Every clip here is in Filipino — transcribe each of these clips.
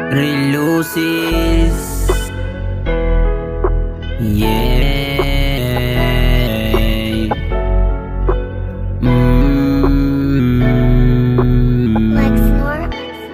Reluces, yeah.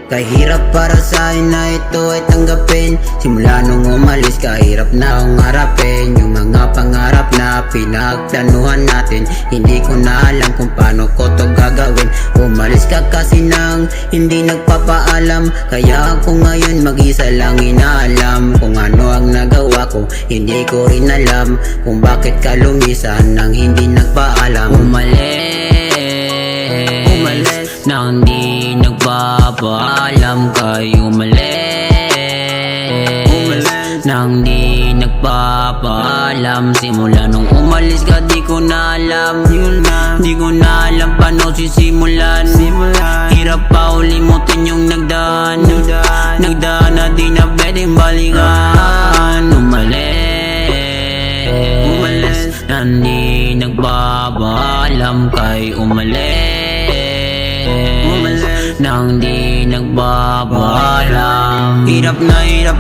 Kahirap para sa'kin na ito ay tanggapin. Simula nung umalis, kahirap na akong harapin yung mga pangarap na pinagplanuhan natin. Hindi ko na alam kung paano ko to gagawin. Umalis ka kasi nang hindi nagpapaalam, kaya ako ngayon mag-isa lang inaalam kung ano ang nagawa ko. Hindi ko rin alam kung bakit ka lumisan nang hindi nagpaalam. Umalis nang di nagpapaalam kayo, umalis nang di nagpapaalam. Simula nung umalis ka di ko na alam, di ko na alam paano sisimulan. Hirap pa ulimutin yung nagdaan na di na pwedeng balikan. Umalis nang di nagpapaalam kayo, umalis nang di nagpapaalam. Hirap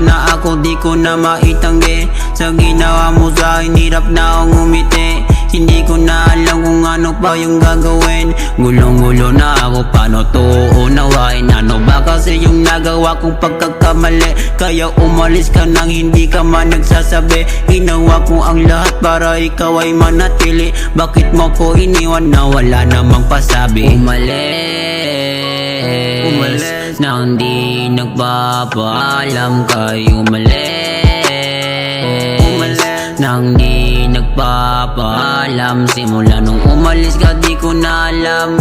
na ako, di ko na maitanggi. Sa ginawa mo sa'kin, hirap na akong umiti. Hindi ko na alam kung ano pa yung gagawin. Gulong-gulo na ako, paano to unawain? Ano ba kasi yung nagawa kong pagkakamali? Kaya umalis ka nang hindi ka man nagsasabi. Ginawa ko ang lahat para ikaw ay manatili. Bakit mo ko iniwan na wala namang pasabi? Umalis nang di nagpapaalam kayo, umalis nang di nagpapaalam. Simula nung umalis ka di ko na alam,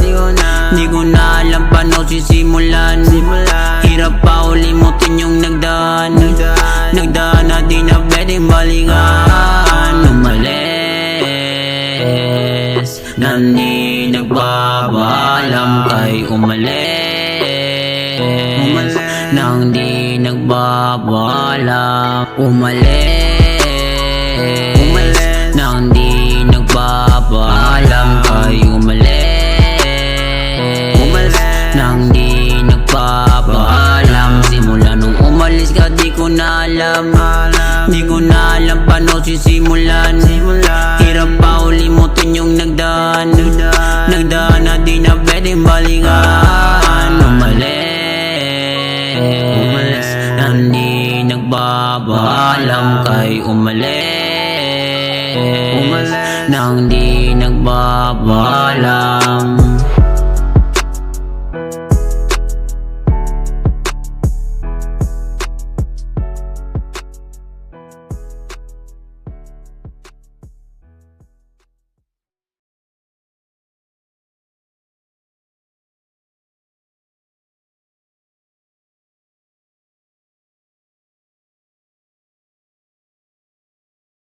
di ko na alam paano sisimulan. Hirap pa ulimutin yung nagdaan na di na pwedeng balikan. Umalis nang di nagpapaalam kay umalis nang di nagpapaalam. Umalis nang di nagpapaalam kay umalis nang di nagpapaalam. Simula nung umalis ka di ko na alam, di ko na alam paano sisimulan. Hirap pa ulimutin yung nagdaan na di na pwedeng balikan. Umalis nang di nagpapaalam kay umalis nang di nagpapaalam.